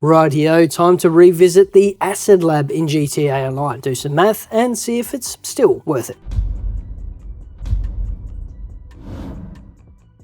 Rightio, time to revisit the Acid Lab in GTA Online, do some math and see if it's still worth it.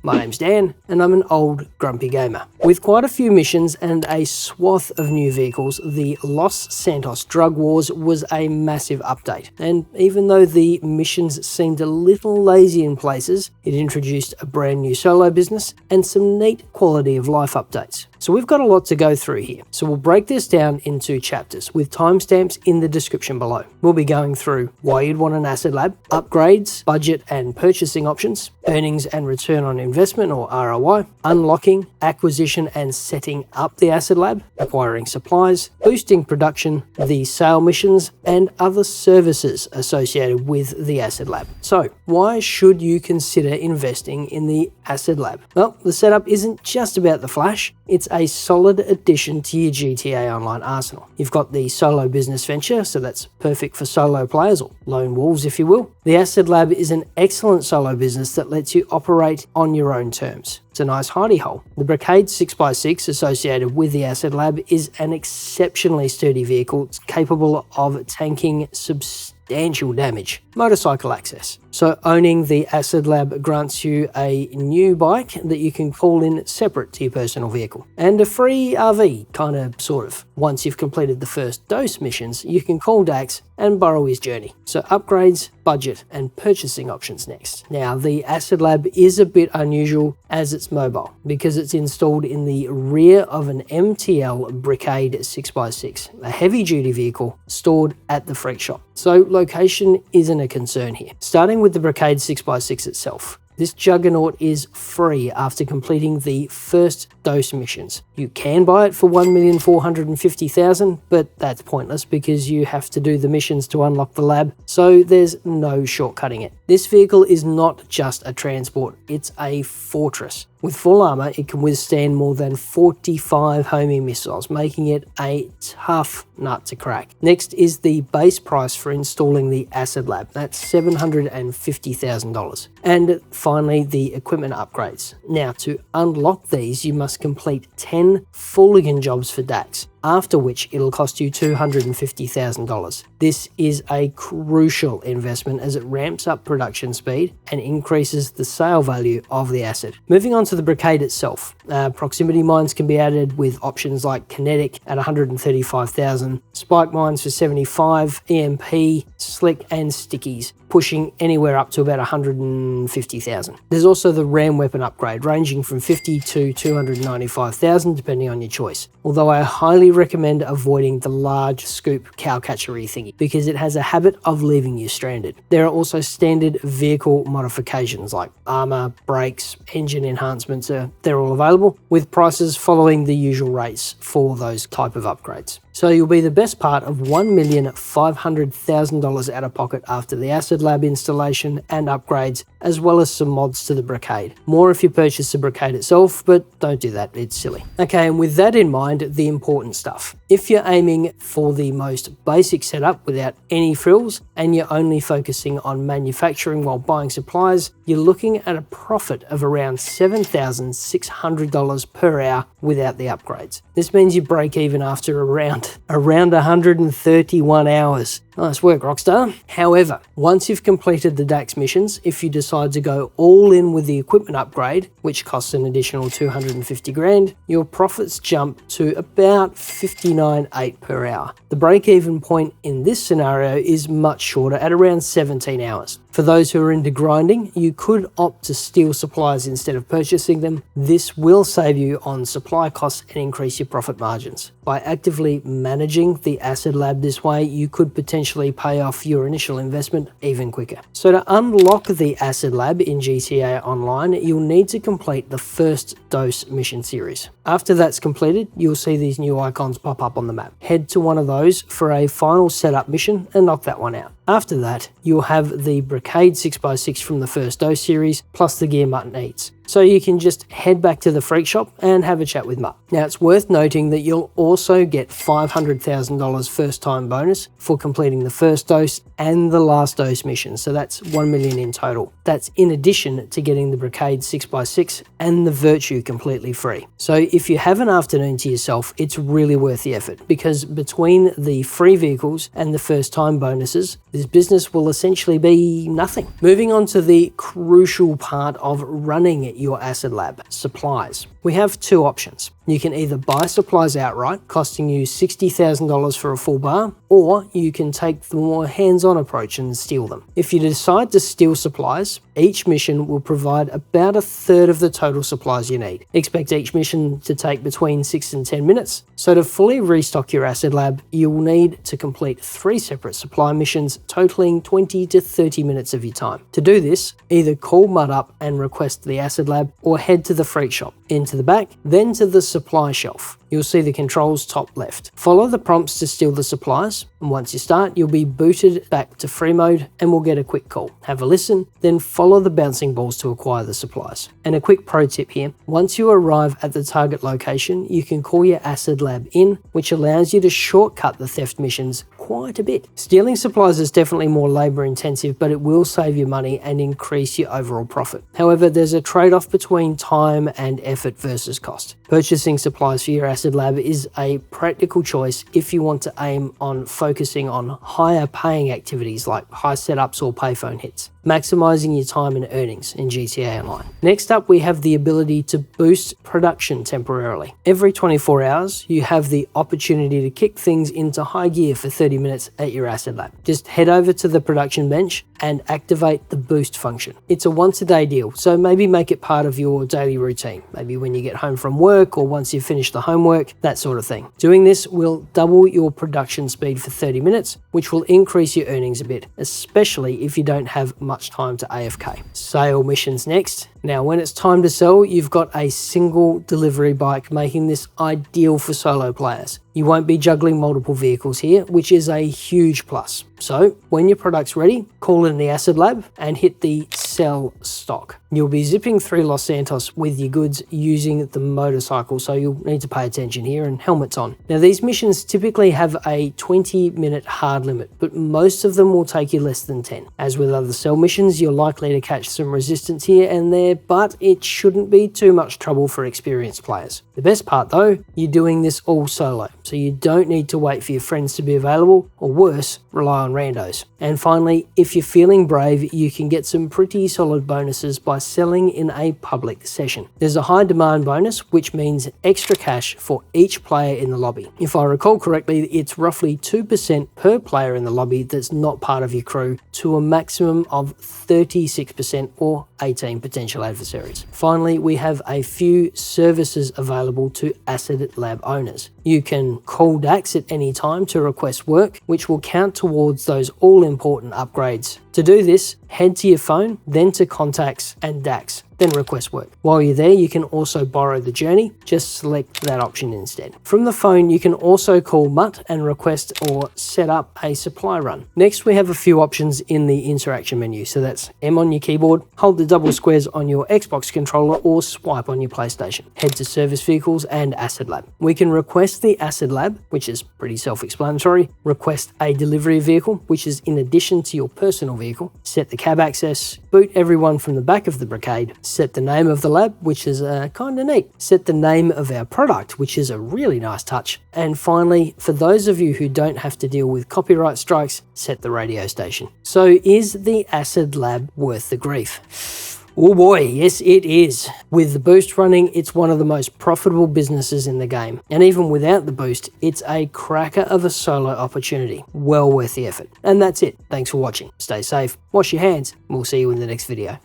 My name's Dan, and I'm an old grumpy gamer. With quite a few missions and a swath of new vehicles, the Los Santos Drug Wars was a massive update. And even though the missions seemed a little lazy in places, it introduced a brand new solo business and some neat quality of life updates. So we've got a lot to go through here. So we'll break this down into chapters with timestamps in the description below. We'll be going through why you'd want an Acid Lab, upgrades, budget and purchasing options, earnings and return on investment or ROI, unlocking, acquisition and setting up the Acid Lab, acquiring supplies, boosting production, the sale missions and other services associated with the Acid Lab. So why should you consider investing in the Acid Lab? Well, the setup isn't just about the flash, it's a solid addition to your GTA Online arsenal. You've got the solo business venture, so that's perfect for solo players or lone wolves if you will. The Acid Lab is an excellent solo business that lets you operate on your own terms. It's a nice hidey hole. The Brickade 6x6 associated with the Acid Lab is an exceptionally sturdy vehicle. It's capable of tanking substantial damage. Motorcycle access. So owning the Acid Lab grants you a new bike that you can call in separate to your personal vehicle. And a free RV, sort of. Once you've completed the first dose missions, you can call Dax and borrow his journey. So upgrades, budget and purchasing options next. Now the Acid Lab is a bit unusual as it's mobile because it's installed in the rear of an MTL Brickade 6x6, a heavy duty vehicle stored at the freak shop. So location isn't a concern here. Starting with the Brickade 6x6 itself. This juggernaut is free after completing the first dose missions. You can buy it for 1,450,000, but that's pointless because you have to do the missions to unlock the lab, so there's no shortcutting it. This vehicle is not just a transport, it's a fortress. With full armor, it can withstand more than 45 homing missiles, making it a tough nut to crack. Next is the base price for installing the Acid Lab. That's $750,000. And finally, the equipment upgrades. Now, to unlock these, you must complete 10 Fooligan jobs for Dax, after which it'll cost you $250,000. This is a crucial investment as it ramps up production speed and increases the sale value of the Acid. Moving on to the Brickade itself, proximity mines can be added with options like kinetic at $135,000, spike mines for $75,000, EMP, slick and stickies, pushing anywhere up to about $150,000. There's also the ram weapon upgrade, ranging from $50,000 to $295,000 depending on your choice. Although I highly recommend avoiding the large scoop cowcatchery thingy because it has a habit of leaving you stranded. There are also standard vehicle modifications like armor, brakes, engine enhancements. They're all available with prices following the usual rates for those type of upgrades. So you'll be the best part of $1,500,000 out of pocket after the Acid Lab installation and upgrades, as well as some mods to the Brickade. More if you purchase the Brickade itself, but don't do that, it's silly. Okay, and with that in mind, the important stuff. If you're aiming for the most basic setup without any frills, and you're only focusing on manufacturing while buying supplies, you're looking at a profit of around $7,600 per hour without the upgrades. This means you break even after around 131 hours. Nice work, Rockstar. However, once you've completed the Dax missions, if you decide to go all in with the equipment upgrade, which costs an additional $250,000, your profits jump to about $59.8 per hour. The break-even point in this scenario is much shorter at around 17 hours. For those who are into grinding, you could opt to steal supplies instead of purchasing them. This will save you on supply costs and increase your profit margins. By actively managing the Acid Lab this way, you could potentially pay off your initial investment even quicker. So to unlock the Acid Lab in GTA Online, you'll need to complete the first dose mission series. After that's completed, you'll see these new icons pop up on the map. Head to one of those for a final setup mission and knock that one out. After that, you'll have the Brickade 6x6 from the first dose series, plus the gear Mutt needs. So you can just head back to the freak shop and have a chat with Mutt. Now it's worth noting that you'll also get $500,000 first time bonus for completing the first dose and the last dose mission. So that's 1 million in total. That's in addition to getting the Brickade 6x6 and the Virtue completely free. So if you have an afternoon to yourself, it's really worth the effort, because between the free vehicles and the first time bonuses, this business will essentially be nothing. Moving on to the crucial part of running your acid lab, supplies. We have two options. You can either buy supplies outright, costing you $60,000 for a full bar, or you can take the more hands-on approach and steal them. If you decide to steal supplies, each mission will provide about a third of the total supplies you need. Expect each mission to take between 6 and 10 minutes. So to fully restock your acid lab, you will need to complete 3 separate supply missions totaling 20 to 30 minutes of your time. To do this, either call Mutt up and request the acid lab, or head to the freak shop, into the back, then to the supply shelf. You'll see the controls top left. Follow the prompts to steal the supplies, and once you start, you'll be booted back to free mode and will get a quick call. Have a listen, then follow the bouncing balls to acquire the supplies. And a quick pro tip here, once you arrive at the target location, you can call your acid lab in, which allows you to shortcut the theft missions quite a bit. Stealing supplies is definitely more labor intensive, but it will save you money and increase your overall profit. However, there's a trade-off between time and effort versus cost. Purchasing supplies for your acid lab is a practical choice if you want to aim on focusing on higher paying activities like high setups or payphone hits, maximizing your time and earnings in GTA Online. Next up, we have the ability to boost production temporarily. Every 24 hours, you have the opportunity to kick things into high gear for 30 minutes at your acid lab. Just head over to the production bench and activate the boost function. It's a once a day deal, so maybe make it part of your daily routine. Maybe when you get home from work or once you've finished the homework, that sort of thing. Doing this will double your production speed for 30 minutes, which will increase your earnings a bit, especially if you don't have much time to AFK. Sale missions next. Now, when it's time to sell, you've got a single delivery bike, making this ideal for solo players. You won't be juggling multiple vehicles here, which is a huge plus. So when your product's ready, call in the acid lab and hit the sell stock. You'll be zipping through Los Santos with your goods using the motorcycle, so you'll need to pay attention here and helmets on. Now, these missions typically have a 20-minute hard limit, but most of them will take you less than 10. As with other sell missions, you're likely to catch some resistance here and there, but it shouldn't be too much trouble for experienced players. The best part though, you're doing this all solo, so you don't need to wait for your friends to be available, or worse, rely on randos. And finally, if you're feeling brave, you can get some pretty solid bonuses by selling in a public session. There's a high demand bonus, which means extra cash for each player in the lobby. If I recall correctly, it's roughly 2% per player in the lobby that's not part of your crew, to a maximum of 36% or 18 potential adversaries. Finally, we have a few services available to acid lab owners. You can call Dax at any time to request work, which will count towards those all-important upgrades. To do this, head to your phone, then to contacts and Dax, then request work. While you're there, you can also borrow the journey. Just select that option instead. From the phone, you can also call Mutt and request or set up a supply run. Next, we have a few options in the interaction menu. So that's M on your keyboard, hold the double squares on your Xbox controller, or swipe on your PlayStation. Head to service vehicles and acid lab. We can request the acid lab, which is pretty self-explanatory, request a delivery vehicle, which is in addition to your personal vehicle, set the cab access, boot everyone from the back of the Brickade, set the name of the lab, which is kind of neat, set the name of our product, which is a really nice touch, and finally, for those of you who don't have to deal with copyright strikes, set the radio station. So is the acid lab worth the grief? Oh boy, yes it is. With the boost running, it's one of the most profitable businesses in the game. And even without the boost, it's a cracker of a solo opportunity. Well worth the effort. And that's it. Thanks for watching. Stay safe, wash your hands, and we'll see you in the next video.